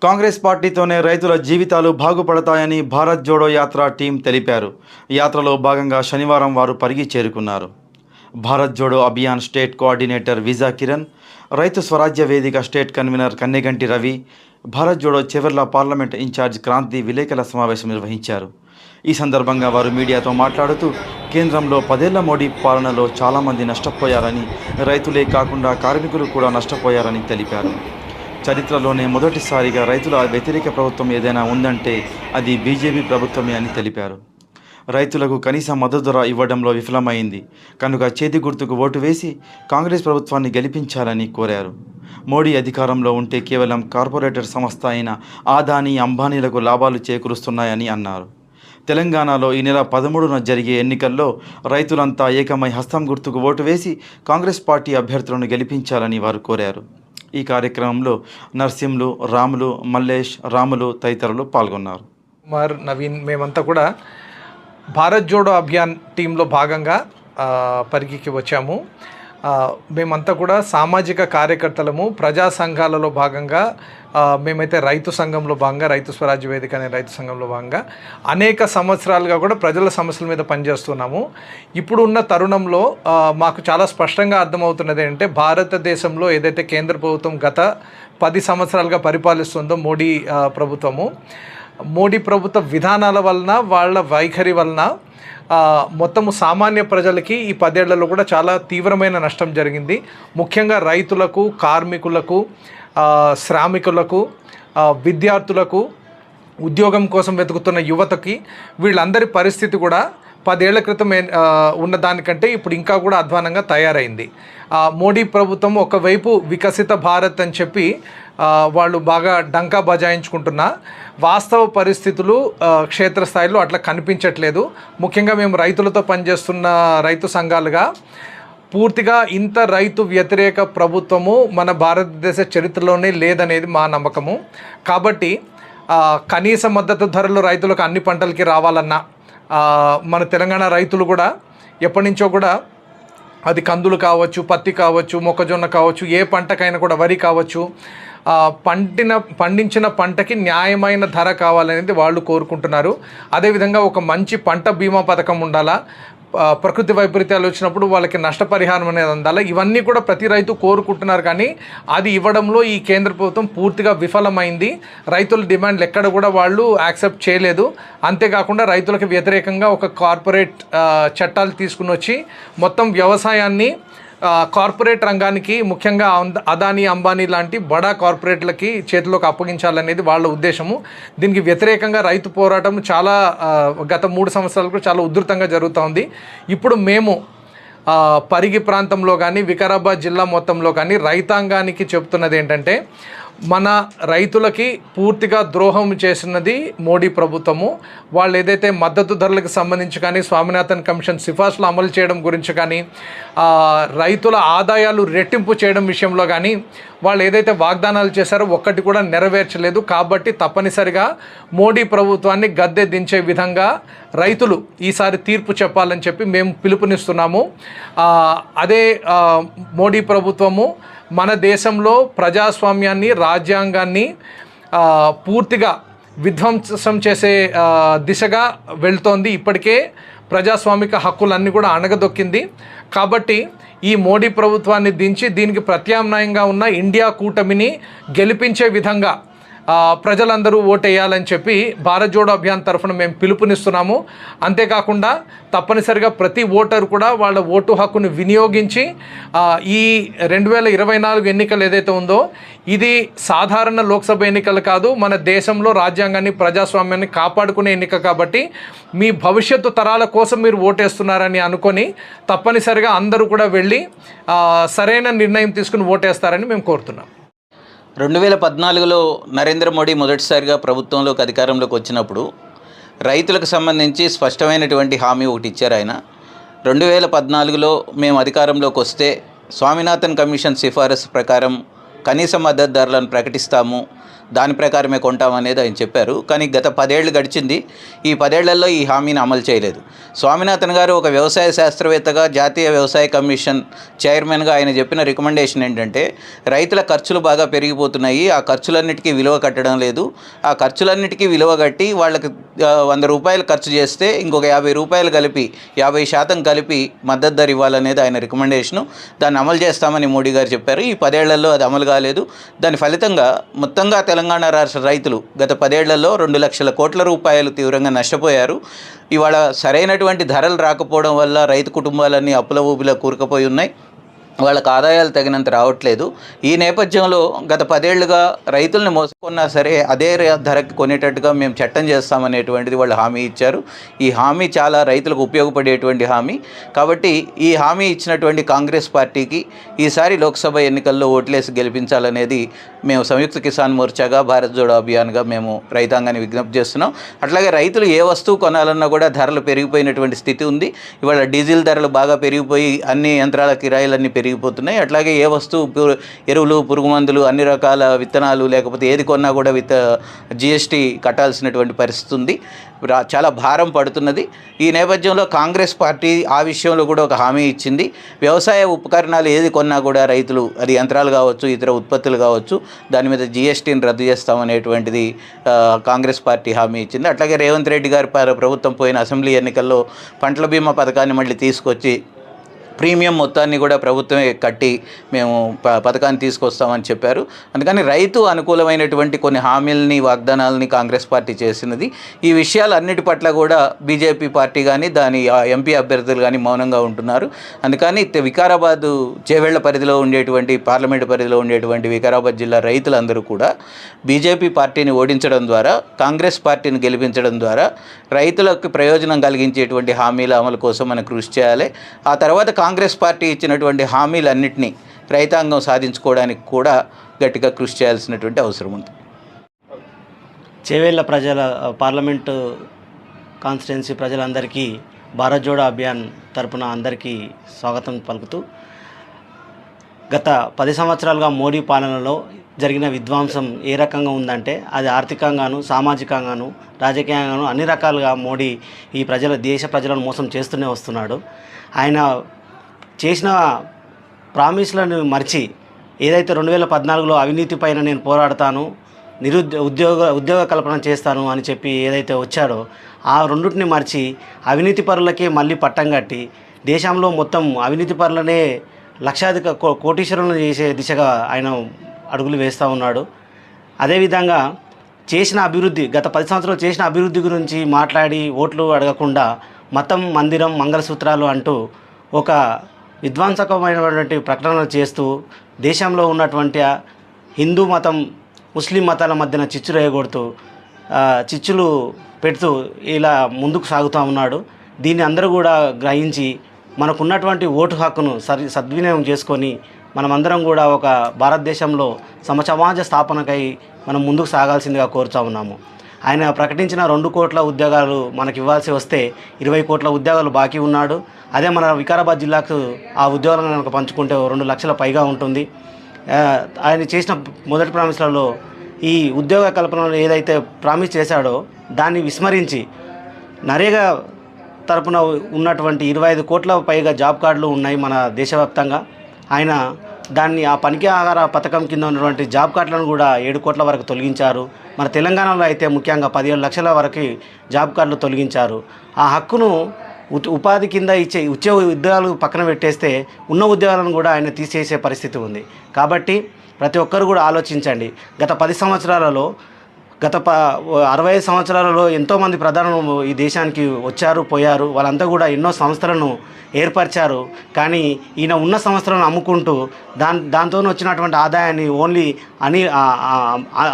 కాంగ్రెస్ పార్టీతోనే రైతుల జీవితాలు బాగుపడతాయని భారత్ జోడో యాత్ర టీం తెలిపారు. యాత్రలో భాగంగా శనివారం వారు పరిగి చేరుకున్నారు. Bharat Jodo Abhiyan state coordinator Vissa Kiran, Rythu Swarajya Vedika state convener Kanneganti Ravi, Bharat Jodo Chevella parliament incharge Kranti విలేకరుల సమావేశం నిర్వహించారు. ఈ సందర్భంగా వారు మీడియాతో మాట్లాడుతూ కేంద్రంలో 10 ఏళ్ల మోడీ పాలనలో చాలామంది నష్టపోయారని, రైతులే కాకుండా కార్మికులు కూడా నష్టపోయారని తెలిపారు. చరిత్రలోనే మొదటిసారిగా రైతుల వ్యతిరేక ప్రభుత్వం ఏదైనా ఉందంటే అది బీజేపీ ప్రభుత్వమే అని తెలిపారు. రైతులకు కనీస మద్దతు ధర ఇవ్వడంలో విఫలమైంది కనుక చేతి గుర్తుకు ఓటు వేసి కాంగ్రెస్ ప్రభుత్వాన్ని గెలిపించాలని కోరారు. మోడీ అధికారంలో ఉంటే కేవలం కార్పొరేటర్ సంస్థ అయిన ఆదానీ, అంబానీలకు లాభాలు చేకూరుస్తున్నాయని అన్నారు. తెలంగాణలో ఈ నెల 13న జరిగే ఎన్నికల్లో రైతులంతా ఏకమై హస్తం గుర్తుకు ఓటు వేసి కాంగ్రెస్ పార్టీ అభ్యర్థులను గెలిపించాలని వారు కోరారు. ఈ కార్యక్రమంలో నర్సింలు, రాములు, మల్లేష్, రాములు తదితరులు పాల్గొన్నారు. కుమార్, నవీన్, మేమంతా కూడా భారత్ జోడో అభియాన్ టీంలో భాగంగా పరిగికి వచ్చాము. మేమంతా కూడా సామాజిక కార్యకర్తలము. ప్రజా సంఘాలలో భాగంగా మేమైతే రైతు సంఘంలో భాగంగా, రైతు స్వరాజ్య వేదిక అనే రైతు సంఘంలో భాగంగా అనేక సంవత్సరాలుగా కూడా ప్రజల సమస్యల మీద పనిచేస్తున్నాము. ఇప్పుడు ఉన్న తరుణంలో మాకు చాలా స్పష్టంగా అర్థమవుతున్నది ఏంటంటే, భారతదేశంలో ఏదైతే కేంద్ర ప్రభుత్వం గత 10 సంవత్సరాలుగా పరిపాలిస్తుందో మోడీ ప్రభుత్వ విధానాల వలన, వాళ్ళ వైఖరి వలన మొత్తము సామాన్య ప్రజలకి ఈ 10 ఏళ్లలో కూడా చాలా తీవ్రమైన నష్టం జరిగింది. ముఖ్యంగా రైతులకు, కార్మికులకు, శ్రామికులకు, విద్యార్థులకు, ఉద్యోగం కోసం వెతుకుతున్న యువతకి, వీళ్ళందరి పరిస్థితి కూడా 10 ఏళ్ల క్రితం ఉన్న దానికంటే ఇప్పుడు ఇంకా కూడా అధ్వానంగా తయారైంది. మోడీ ప్రభుత్వం ఒకవైపు వికసిత భారత్ అని చెప్పి వాళ్ళు బాగా డంకా బజాయించుకుంటున్న వాస్తవ పరిస్థితులు క్షేత్రస్థాయిలో అట్లా కనిపించట్లేదు. ముఖ్యంగా మేము రైతులతో పనిచేస్తున్న రైతు సంఘాలుగా పూర్తిగా ఇంత రైతు వ్యతిరేక ప్రభుత్వము మన భారతదేశ చరిత్రలోనే లేదనేది మా నమ్మకము. కాబట్టి కనీస మద్దతు ధరలు రైతులకు అన్ని పంటలకి రావాలన్నా, మన తెలంగాణ రైతులు కూడా ఎప్పటి నుంచో కూడా అది కందులు కావచ్చు, పత్తి కావచ్చు, మొక్కజొన్న కావచ్చు, ఏ పంటకైనా కూడా, వరి కావచ్చు, పండించిన పంటకి న్యాయమైన ధర కావాలనేది వాళ్ళు కోరుకుంటున్నారు. అదేవిధంగా ఒక మంచి పంట బీమా పథకం ఉండాలా, ప్రకృతి వైపరీత్యాలు వచ్చినప్పుడు వాళ్ళకి నష్టపరిహారం అనేది అందాలా, ఇవన్నీ కూడా ప్రతి రైతు కోరుకుంటున్నారు. కానీ అది ఇవ్వడంలో ఈ కేంద్ర ప్రభుత్వం పూర్తిగా విఫలమైంది. రైతుల డిమాండ్లు ఎక్కడ కూడా వాళ్ళు యాక్సెప్ట్ చేయలేదు. అంతేకాకుండా రైతులకు వ్యతిరేకంగా ఒక కార్పొరేట్ చట్టాలు తీసుకుని వచ్చి మొత్తం వ్యవసాయాన్ని కార్పొరేట్ రంగానికి, ముఖ్యంగా అదానీ, అంబానీ లాంటి బడా కార్పొరేట్లకి చేతిలోకి అప్పగించాలనేది వాళ్ళ ఉద్దేశము. దీనికి వ్యతిరేకంగా రైతు పోరాటం చాలా గత 3 సంవత్సరాలకు చాలా ఉధృతంగా జరుగుతూ ఉంది. ఇప్పుడు మేము పరిగి ప్రాంతంలో కానీ, వికారాబాద్ జిల్లా మొత్తంలో కానీ రైతాంగానికి చెప్తున్నది ఏంటంటే, మన రైతులకి పూర్తిగా ద్రోహం చేసినది మోడీ ప్రభుత్వము. వాళ్ళు ఏదైతే మద్దతు ధరలకు సంబంధించి కానీ, స్వామినాథన్ కమిషన్ సిఫార్సులు అమలు చేయడం గురించి కానీ, రైతుల ఆదాయాలు రెట్టింపు చేయడం విషయంలో కానీ వాళ్ళు ఏదైతే వాగ్దానాలు చేశారో ఒక్కటి కూడా నెరవేర్చలేదు. కాబట్టి తప్పనిసరిగా మోడీ ప్రభుత్వాన్ని గద్దె దించే విధంగా రైతులు ఈసారి తీర్పు చెప్పాలని చెప్పి మేము పిలుపునిస్తున్నాము. అదే మోడీ ప్రభుత్వము మన దేశంలో ప్రజాస్వామ్యాన్ని, రాజ్యాంగాన్ని పూర్తిగా విధ్వంసం చేసే దిశగా వెళ్తోంది. ఇప్పటికే ప్రజాస్వామిక హక్కులన్నీ కూడా అణగదొక్కింది. కాబట్టి ఈ మోడీ ప్రభుత్వాన్ని దించి దీనికి ప్రత్యామ్నాయంగా ఉన్న ఇండియా కూటమిని గెలిపించే విధంగా ప్రజలందరూ ఓటేయాలని చెప్పి భారత్ జోడో అభియాన్ తరఫున మేము పిలుపునిస్తున్నాము. అంతేకాకుండా తప్పనిసరిగా ప్రతి ఓటరు కూడా వాళ్ళ ఓటు హక్కును వినియోగించి ఈ 2024 ఎన్నికలు ఏదైతే ఉందో ఇది సాధారణ లోక్సభ ఎన్నికలు కాదు, మన దేశంలో రాజ్యాంగాన్ని, ప్రజాస్వామ్యాన్ని కాపాడుకునే ఎన్నిక. కాబట్టి మీ భవిష్యత్తు తరాల కోసం మీరు ఓటేస్తున్నారని అనుకొని తప్పనిసరిగా అందరూ కూడా వెళ్ళి సరైన నిర్ణయం తీసుకుని ఓటేస్తారని మేము కోరుతున్నాం. 2014లో నరేంద్ర మోడీ మొదటిసారిగా ప్రభుత్వంలోకి అధికారంలోకి వచ్చినప్పుడు రైతులకు సంబంధించి స్పష్టమైనటువంటి హామీ ఒకటి ఇచ్చారు ఆయన. 2014లో మేము అధికారంలోకి వస్తే స్వామినాథన్ కమిషన్ సిఫారసు ప్రకారం కనీస మద్దతు ధరలను ప్రకటిస్తాము, దాని ప్రకారమే కొంటామనేది ఆయన చెప్పారు. కానీ గత 10 ఏళ్ళు గడిచింది. ఈ 10 ఏళ్లలో ఈ హామీని అమలు చేయలేదు. స్వామినాథన్ గారు ఒక వ్యవసాయ శాస్త్రవేత్తగా, జాతీయ వ్యవసాయ కమిషన్ చైర్మన్గా ఆయన చెప్పిన రికమెండేషన్ ఏంటంటే, రైతుల ఖర్చులు బాగా పెరిగిపోతున్నాయి, ఆ ఖర్చులన్నిటికీ విలువ కట్టడం లేదు, ఆ ఖర్చులన్నిటికీ విలువ కట్టి వాళ్ళకి 100 రూపాయలు ఖర్చు చేస్తే ఇంకొక 50 రూపాయలు కలిపి 50% కలిపి మద్దతు ధర ఇవ్వాలనేది ఆయన రికమెండేషను. దాన్ని అమలు చేస్తామని మోడీ గారు చెప్పారు. ఈ 10 ఏళ్లలో అది అమలు కాలేదు. దాని ఫలితంగా మొత్తంగా తెలంగాణ రాష్ట్ర రైతులు గత 10 ఏళ్లలో 2 లక్షల కోట్ల రూపాయలు తీవ్రంగా నష్టపోయారు. ఇవాళ సరైనటువంటి ధరలు రాకపోవడం వల్ల రైతు కుటుంబాలన్నీ అప్పుల ఊబిలో కూరుకుపోయి ఉన్నాయి. వాళ్ళకి ఆదాయాలు తగినంత రావట్లేదు. ఈ నేపథ్యంలో గత 10 ఏళ్లుగా రైతుల్ని మోసుకున్నా సరే అదే ధరకి కొనేటట్టుగా మేము చట్టం చేస్తామనేటువంటిది వాళ్ళు హామీ ఇచ్చారు. ఈ హామీ చాలా రైతులకు ఉపయోగపడేటువంటి హామీ. కాబట్టి ఈ హామీ ఇచ్చినటువంటి కాంగ్రెస్ పార్టీకి ఈసారి లోక్సభ ఎన్నికల్లో ఓట్లేసి గెలిపించాలనేది మేము సంయుక్త కిసాన్ మోర్చాగా, భారత్ జోడో అభియాన్గా మేము రైతాంగాన్ని విజ్ఞప్తి చేస్తున్నాం. అట్లాగే రైతులు ఏ వస్తువు కొనాలన్నా కూడా ధరలు పెరిగిపోయినటువంటి స్థితి ఉంది. ఇవాళ డీజిల్ ధరలు బాగా పెరిగిపోయి అన్ని యంత్రాల కిరాయిలన్నీ పెరిగిపోతున్నాయి. అట్లాగే ఏ వస్తువు ఎరువులు, పురుగు మందులు, అన్ని రకాల విత్తనాలు లేకపోతే ఏది కొన్నా కూడా GST కట్టాల్సినటువంటి పరిస్థితి ఉంది. చాలా భారం పడుతున్నది. ఈ నేపథ్యంలో కాంగ్రెస్ పార్టీ ఆ విషయంలో కూడా ఒక హామీ ఇచ్చింది. వ్యవసాయ ఉపకరణాలు ఏది కొన్నా కూడా రైతులు, అది యంత్రాలు కావచ్చు, ఇతర ఉత్పత్తులు కావచ్చు, దాని మీద GSTని రద్దు చేస్తామనేటువంటిది కాంగ్రెస్ పార్టీ హామీ ఇచ్చింది. అట్లాగే రేవంత్ రెడ్డి గారి ప్రభుత్వం పోయిన అసెంబ్లీ ఎన్నికల్లో పంటల బీమా పథకాన్ని మళ్ళీ తీసుకొచ్చి ప్రీమియం మొత్తాన్ని కూడా ప్రభుత్వమే కట్టి మేము పథకాన్ని తీసుకొస్తామని చెప్పారు. అందుకని రైతు అనుకూలమైనటువంటి కొన్ని హామీలని, వాగ్దానాలని కాంగ్రెస్ పార్టీ చేసినది. ఈ విషయాలన్నిటి పట్ల కూడా బీజేపీ పార్టీ కానీ, దాని ఎంపీ అభ్యర్థులు కానీ మౌనంగా ఉంటున్నారు. అందుకని వికారాబాద్ చేవెళ్ల పరిధిలో ఉండేటువంటి, పార్లమెంటు పరిధిలో ఉండేటువంటి వికారాబాద్ జిల్లా రైతులందరూ కూడా బీజేపీ పార్టీని ఓడించడం ద్వారా, కాంగ్రెస్ పార్టీని గెలిపించడం ద్వారా రైతులకు ప్రయోజనం కలిగించేటువంటి హామీల అమలు కోసం మనం కృషి చేయాలి. ఆ తర్వాత కాంగ్రెస్ పార్టీ ఇచ్చినటువంటి హామీలన్నింటినీ రైతాంగం సాధించుకోవడానికి కూడా గట్టిగా కృషి చేయాల్సినటువంటి అవసరం ఉంది. చేవేళ్ల ప్రజల పార్లమెంటు కాన్స్టిట్యున్సీ ప్రజలందరికీ భారత్ జోడో అభియాన్ తరపున అందరికీ స్వాగతం పలుకుతూ, గత 10 సంవత్సరాలుగా మోడీ పాలనలో జరిగిన విధ్వంసం ఏ రకంగా ఉందంటే, అది ఆర్థికంగాను, సామాజికంగాను, రాజకీయంగాను అన్ని రకాలుగా మోడీ ఈ దేశ ప్రజలను మోసం చేస్తూనే వస్తున్నాడు. ఆయన చేసిన ప్రామిస్లను మర్చి ఏదైతే 2014లో అవినీతి పైన నేను పోరాడతాను, ఉద్యోగ కల్పన చేస్తాను అని చెప్పి ఏదైతే వచ్చాడో, ఆ రెండింటిని మర్చి అవినీతి పరులకే మళ్ళీ పట్టం కట్టి దేశంలో మొత్తం అవినీతి పరులనే లక్షాధిక కోటీశ్వరులను చేసే దిశగా ఆయన అడుగులు వేస్తూ ఉన్నాడు. అదేవిధంగా చేసిన అభివృద్ధి, గత 10 సంవత్సరాలు చేసిన అభివృద్ధి గురించి మాట్లాడి ఓట్లు అడగకుండా మతం, మందిరం, మంగళసూత్రాలు అంటూ ఒక విధ్వంసకమైనటువంటి ప్రకటనలు చేస్తూ దేశంలో ఉన్నటువంటి హిందూ మతం, ముస్లిం మతాల మధ్యన చిచ్చులు వేయగొడుతూ చిచ్చులు పెడుతూ ఇలా ముందుకు సాగుతూ ఉన్నాడు. దీన్ని అందరూ కూడా గ్రహించి మనకున్నటువంటి ఓటు హక్కును సద్వినియోగం చేసుకొని మనమందరం కూడా ఒక భారతదేశంలో సమాజ స్థాపనకై మనం ముందుకు సాగాల్సిందిగా కోరుతూ ఉన్నాము. ఆయన ప్రకటించిన 2 కోట్ల ఉద్యోగాలు మనకి ఇవ్వాల్సి వస్తే 20 కోట్ల ఉద్యోగాలు బాకీ ఉన్నాడు. అదే మన వికారాబాద్ జిల్లాకు ఆ ఉద్యోగాలను కనుక పంచుకుంటే 2 లక్షల పైగా ఉంటుంది. ఆయన చేసిన మొదటి ప్రామిస్లలో ఈ ఉద్యోగ కల్పనలో ఏదైతే ప్రామిస్ చేశాడో దాన్ని విస్మరించి నరేగా తరపున ఉన్నటువంటి 25 కోట్ల పైగా జాబ్ కార్డులు ఉన్నాయి మన దేశవ్యాప్తంగా. ఆయన దాన్ని ఆ పనికి ఆహార పథకం కింద ఉన్నటువంటి జాబ్ కార్డులను కూడా 7 కోట్ల వరకు తొలగించారు. మన తెలంగాణలో అయితే ముఖ్యంగా 17 లక్షల వరకు జాబ్ కార్డులు తొలగించారు. ఆ హక్కును ఉపాధి కింద ఇచ్చే ఉద్యోగాలు పక్కన పెట్టేస్తే ఉన్న ఉద్యోగాలను కూడా ఆయన తీసేసే పరిస్థితి ఉంది. కాబట్టి ప్రతి ఒక్కరు కూడా ఆలోచించండి. గత 10 సంవత్సరాలలో, గత 65 సంవత్సరాలలో ఎంతోమంది ప్రధానులు ఈ దేశానికి వచ్చారు, పోయారు. వాళ్ళంతా కూడా ఎన్నో సంస్థలను ఏర్పరిచారు. కానీ ఈయన ఉన్న సంస్థలను అమ్ముకుంటూ దాంతో వచ్చినటువంటి ఆదాయాన్ని ఓన్లీ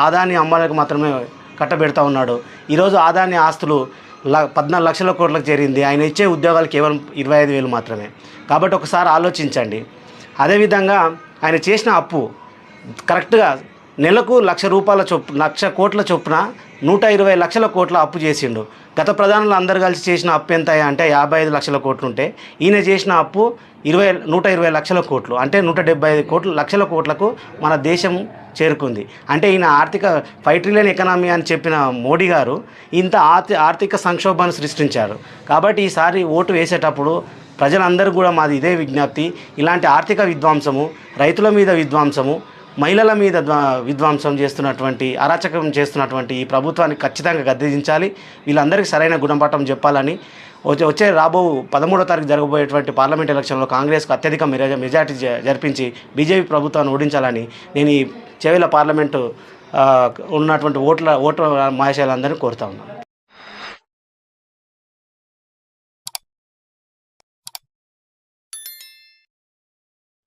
ఆదాయాన్ని అమ్మాలకు మాత్రమే కట్టబెడతా ఉన్నాడు. ఈరోజు ఆదాయాన్ని ఆస్తులు 14 లక్షల కోట్లకు చేరింది. ఆయన ఇచ్చే ఉద్యోగాలు కేవలం 25,000 మాత్రమే. కాబట్టి ఒకసారి ఆలోచించండి. అదేవిధంగా ఆయన చేసిన అప్పు కరెక్ట్గా నెలకు ₹1,00,000 కోట్ల చొప్పున 120 లక్షల కోట్ల అప్పు చేసిండు. గత ప్రధానులు అందరు కలిసి చేసిన అప్పు ఎంత అంటే 55 లక్షల కోట్లు ఉంటే ఈయన చేసిన అప్పు 120 లక్షల కోట్లు, అంటే 175 లక్షల కోట్లకు మన దేశం చేరుకుంది. అంటే ఈయన 5 ట్రిలియన్ ఎకనామీ అని చెప్పిన మోడీ గారు ఇంత ఆర్థిక సంక్షోభాన్ని సృష్టించారు. కాబట్టి ఈసారి ఓటు వేసేటప్పుడు ప్రజలందరూ కూడా మాది ఇదే విజ్ఞప్తి, ఇలాంటి ఆర్థిక విధ్వంసము, రైతుల మీద విధ్వంసము, మహిళల మీద విధ్వంసం చేస్తున్నటువంటి, అరాచకం చేస్తున్నటువంటి ఈ ప్రభుత్వాన్ని ఖచ్చితంగా గద్దెదించాలి. వీళ్ళందరికీ సరైన గుణపాఠం చెప్పాలని వచ్చే 13వ తారీఖు జరగబోయేటువంటి పార్లమెంట్ ఎలక్షన్లో కాంగ్రెస్కు అత్యధిక మెజార్టీ జరిపించి బీజేపీ ప్రభుత్వాన్ని ఓడించాలని నేను ఈ చేవెళ్ళ పార్లమెంటు ఉన్నటువంటి ఓట్ల మహాశయులందరినీ కోరుతా ఉన్నాను.